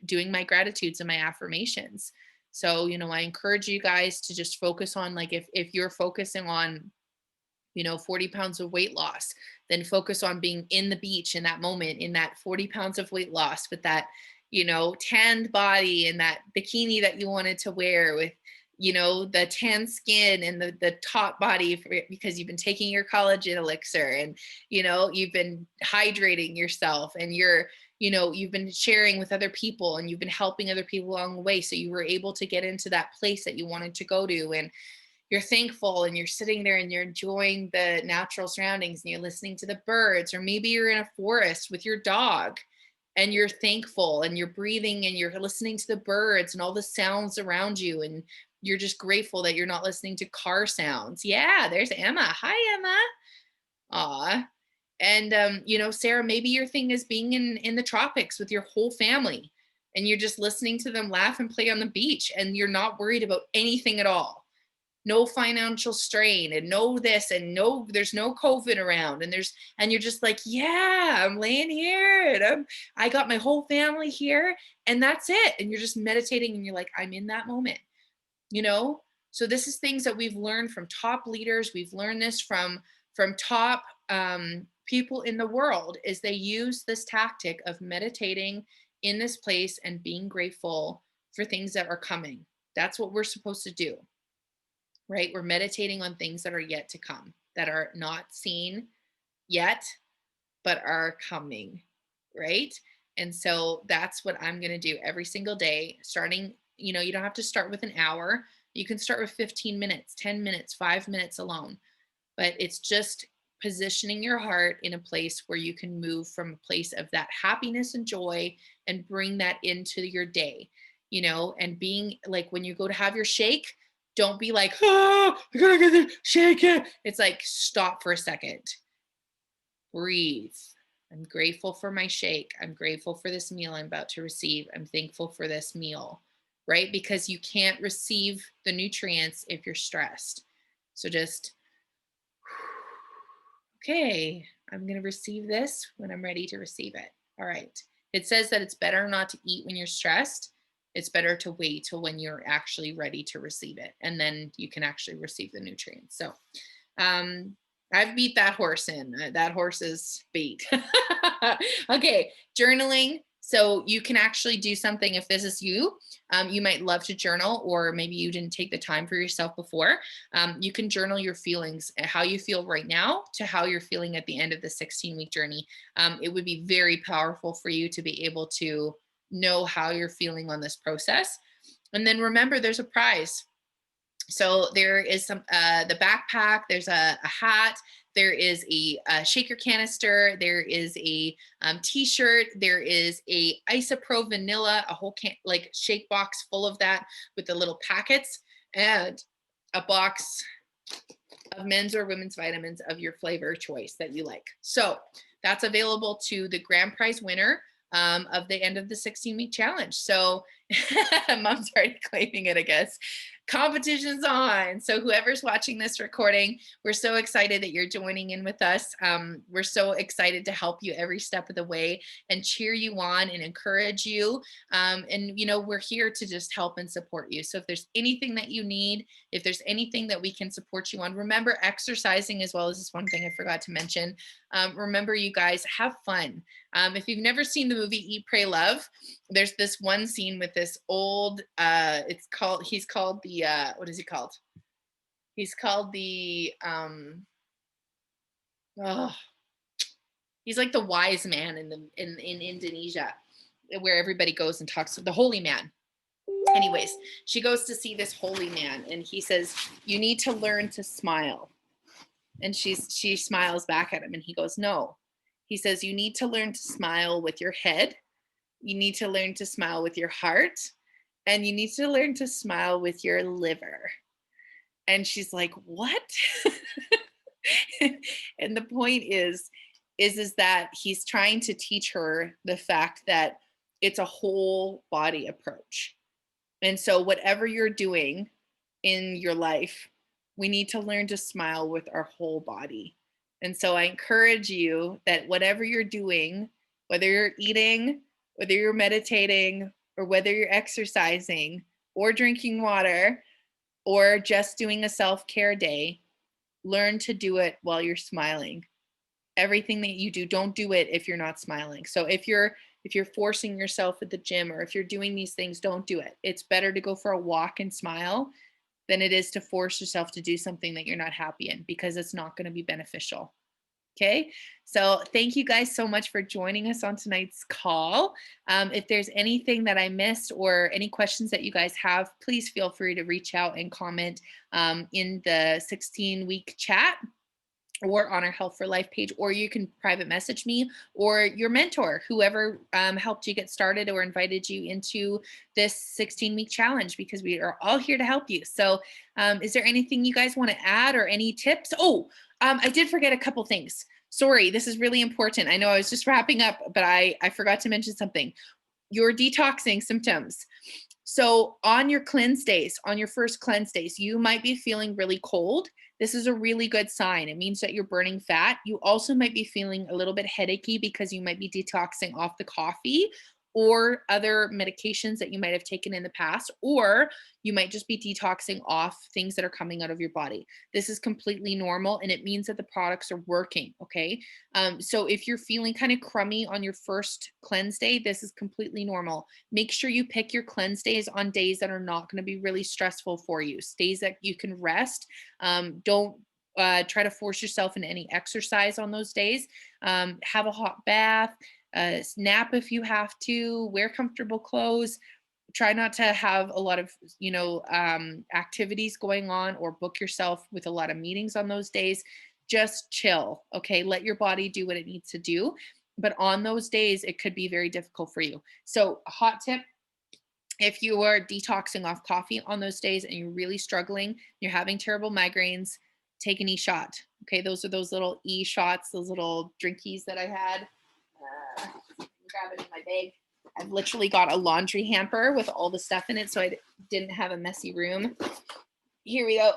doing my gratitudes and my affirmations. So, I encourage you guys to just focus on, like, if you're focusing on 40 pounds of weight loss, then focus on being in the beach in that moment, in that 40 pounds of weight loss with that, tanned body and that bikini that you wanted to wear with, the tan skin and the top body because you've been taking your collagen elixir and, you've been hydrating yourself and you've been sharing with other people and you've been helping other people along the way. So you were able to get into that place that you wanted to go to. And you're thankful and you're sitting there and you're enjoying the natural surroundings and you're listening to the birds, or maybe you're in a forest with your dog and you're thankful and you're breathing and you're listening to the birds and all the sounds around you, and you're just grateful that you're not listening to car sounds. Yeah, there's Emma. Hi, Emma. Aw. And Sarah, maybe your thing is being in the tropics with your whole family and you're just listening to them laugh and play on the beach and you're not worried about anything at all. No financial strain and no this and no, there's no COVID around, and you're just like, yeah, I'm laying here and I got my whole family here and that's it. And you're just meditating and you're like, I'm in that moment, you know? So this is things that we've learned from top leaders. We've learned this from top people in the world, is they use this tactic of meditating in this place and being grateful for things that are coming. That's what we're supposed to do, right? We're meditating on things that are yet to come, that are not seen yet, but are coming, right? And so that's what I'm going to do every single day, starting, you don't have to start with an hour. You can start with 15 minutes, 10 minutes, 5 minutes alone. But it's just positioning your heart in a place where you can move from a place of that happiness and joy and bring that into your day, and being like, when you go to have your shake, don't be like, oh, I gotta get the shake it. It's like, stop for a second, breathe. I'm grateful for my shake. I'm grateful for this meal I'm about to receive. I'm thankful for this meal, right? Because you can't receive the nutrients if you're stressed. So just, okay, I'm going to receive this when I'm ready to receive it. All right. It says that it's better not to eat when you're stressed. It's better to wait till when you're actually ready to receive it. And then you can actually receive the nutrients. So, I've beat that horse in. That horse is beat. Okay, journaling. So you can actually do something if this is you. You might love to journal, or maybe you didn't take the time for yourself before. You can journal your feelings, how you feel right now to how you're feeling at the end of the 16-week journey. It would be very powerful for you to be able to know how you're feeling on this process. And then remember, there's a prize. So there is some the backpack, there's a hat, there is a shaker canister, there is a t-shirt, there is a Isopro vanilla, a whole like shake box full of that with the little packets, and a box of men's or women's vitamins of your flavor choice that you like. So that's available to the grand prize winner of the end of the 16-week challenge. So mom's already claiming it, I guess. Competition's on. So whoever's watching this recording, we're so excited that you're joining in with us. We're so excited to help you every step of the way and cheer you on and encourage you. And you know, we're here to just help and support you. So if there's anything that you need, if there's anything that we can support you on, remember exercising as well as this one thing I forgot to mention. Remember, you guys, have fun. If you've never seen the movie Eat, Pray, Love, there's this one scene with this old, he's called the, what is he called? He's called the, oh, he's like the wise man in Indonesia, where everybody goes and talks to the holy man. Anyways, she goes to see this holy man and he says, you need to learn to smile. And she smiles back at him and he goes, no. He says, you need to learn to smile with your head. You need to learn to smile with your heart. And you need to learn to smile with your liver. And she's like, what? And the point is that he's trying to teach her the fact that it's a whole body approach. And so whatever you're doing in your life, we need to learn to smile with our whole body. And so I encourage you that whatever you're doing, whether you're eating, whether you're meditating, or whether you're exercising or drinking water or just doing a self-care day, learn to do it while you're smiling. Everything that you do, don't do it if you're not smiling. So if you're forcing yourself at the gym or if you're doing these things, don't do it. It's better to go for a walk and smile than it is to force yourself to do something that you're not happy in, because it's not going to be beneficial. Okay, so thank you guys so much for joining us on tonight's call. If there's anything that I missed or any questions that you guys have, please feel free to reach out and comment in the 16-week chat or on our Health for Life page, or you can private message me or your mentor, whoever helped you get started or invited you into this 16-week challenge, because we are all here to help you. So is there anything you guys want to add or any tips? Oh, I did forget a couple things. Sorry, this is really important. I know I was just wrapping up, but I forgot to mention something. Your detoxing symptoms. So on your cleanse days, on your first cleanse days, you might be feeling really cold. This is a really good sign. It means that you're burning fat. You also might be feeling a little bit headachy because you might be detoxing off the coffee or other medications that you might have taken in the past, or you might just be detoxing off things that are coming out of your body. This is completely normal, and it means that the products are working, okay? So if you're feeling kind of crummy on your first cleanse day, this is completely normal. Make sure you pick your cleanse days on days that are not going to be really stressful for you, days that you can rest. Don't try to force yourself into any exercise on those days. Have a hot bath. Nap if you have to, wear comfortable clothes, try not to have a lot of, activities going on or book yourself with a lot of meetings on those days. Just chill. Okay. Let your body do what it needs to do. But on those days, it could be very difficult for you. So a hot tip, if you are detoxing off coffee on those days and you're really struggling, you're having terrible migraines, take an e-shot. Okay. Those are those little e-shots, those little drinkies that I had. Grab it in my bag. I've literally got a laundry hamper with all the stuff in it, so I didn't have a messy room. Here we go.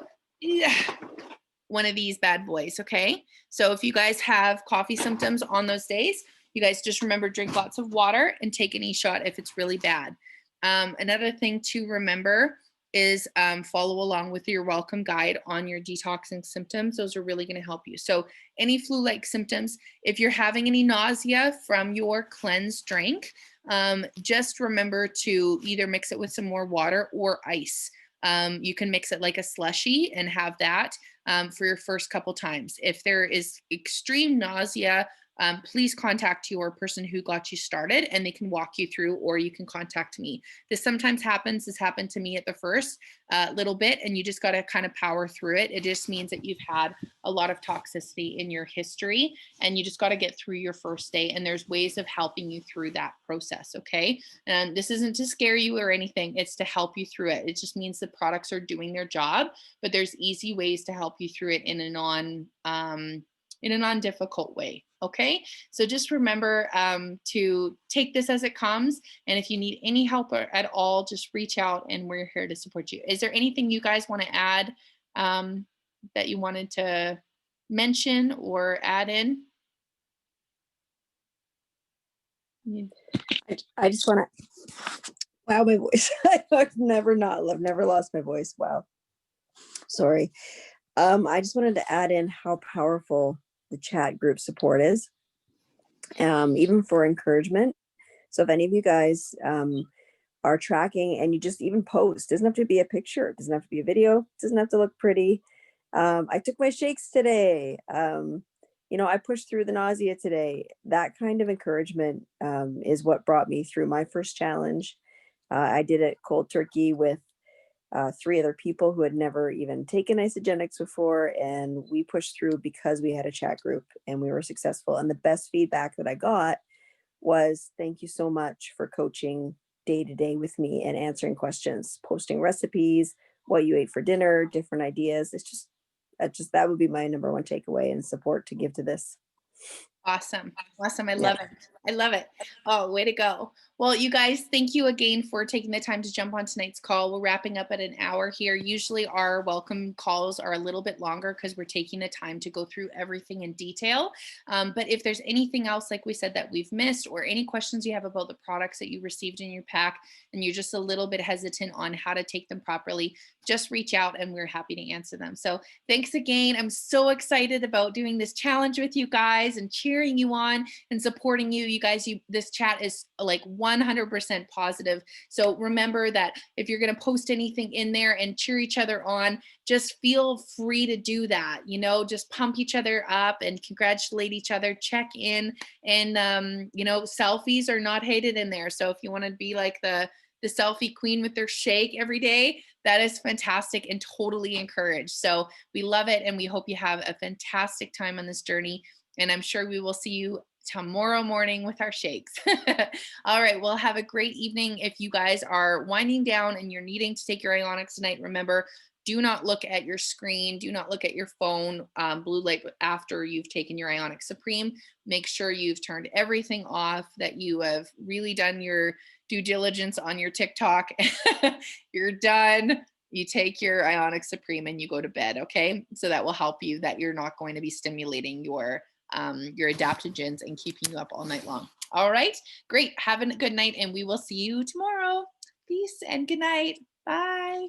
One of these bad boys, okay? So if you guys have coffee symptoms on those days, you guys just remember, drink lots of water and take an e-shot if it's really bad. Another thing to remember is follow along with your welcome guide on your detoxing symptoms. Those are really going to help you. So any flu-like symptoms, if you're having any nausea from your cleansed drink, just remember to either mix it with some more water or ice. You can mix it like a slushie and have that for your first couple times. If there is extreme nausea, please contact your person who got you started and they can walk you through, or you can contact me. This sometimes happens. This happened to me at the first little bit, and you just got to kind of power through it. It just means that you've had a lot of toxicity in your history, and you just got to get through your first day. And there's ways of helping you through that process. Okay. And this isn't to scare you or anything. It's to help you through it. It just means the products are doing their job, but there's easy ways to help you through it in a non-difficult way. Okay, so just remember to take this as it comes. And if you need any help at all, just reach out and we're here to support you. Is there anything you guys want to add that you wanted to mention or add in? I just want to, wow, my voice. I've never lost my voice. Wow. Sorry. I just wanted to add in how powerful the chat group support is, even for encouragement. So if any of you guys are tracking and you just even post, doesn't have to be a picture, it doesn't have to be a video, it doesn't have to look pretty. I took my shakes today. I pushed through the nausea today. That kind of encouragement is what brought me through my first challenge. I did it cold turkey with 3 other people who had never even taken isogenics before, and we pushed through because we had a chat group and we were successful. And the best feedback that I got was, thank you so much for coaching day to day with me and answering questions, posting recipes, what you ate for dinner, different ideas. It's just that would be my number one takeaway and support to give to this. Awesome. Awesome. I love it. I love it. Oh, way to go. Well, you guys, thank you again for taking the time to jump on tonight's call. We're wrapping up at an hour here. Usually our welcome calls are a little bit longer because we're taking the time to go through everything in detail. But if there's anything else, like we said, that we've missed, or any questions you have about the products that you received in your pack and you're just a little bit hesitant on how to take them properly, just reach out and we're happy to answer them. So thanks again. I'm so excited about doing this challenge with you guys and cheering you on and supporting you. You guys, this chat is like 100% positive. So remember that if you're going to post anything in there and cheer each other on, just feel free to do that. Just pump each other up and congratulate each other, check in, and selfies are not hated in there. So if you want to be like the selfie queen with their shake every day, that is fantastic and totally encouraged. So we love it. And we hope you have a fantastic time on this journey. And I'm sure we will see you tomorrow morning with our shakes. All right. Well, have a great evening. If you guys are winding down and you're needing to take your Ionics tonight, remember, do not look at your screen. Do not look at your phone blue light after you've taken your Ionic Supreme. Make sure you've turned everything off, that you have really done your due diligence on your TikTok. You're done. You take your Ionic Supreme and you go to bed. Okay. So that will help you, that you're not going to be stimulating your adaptogens and keeping you up all night long. All right. Great. Have a good night and we will see you tomorrow. Peace and good night. Bye.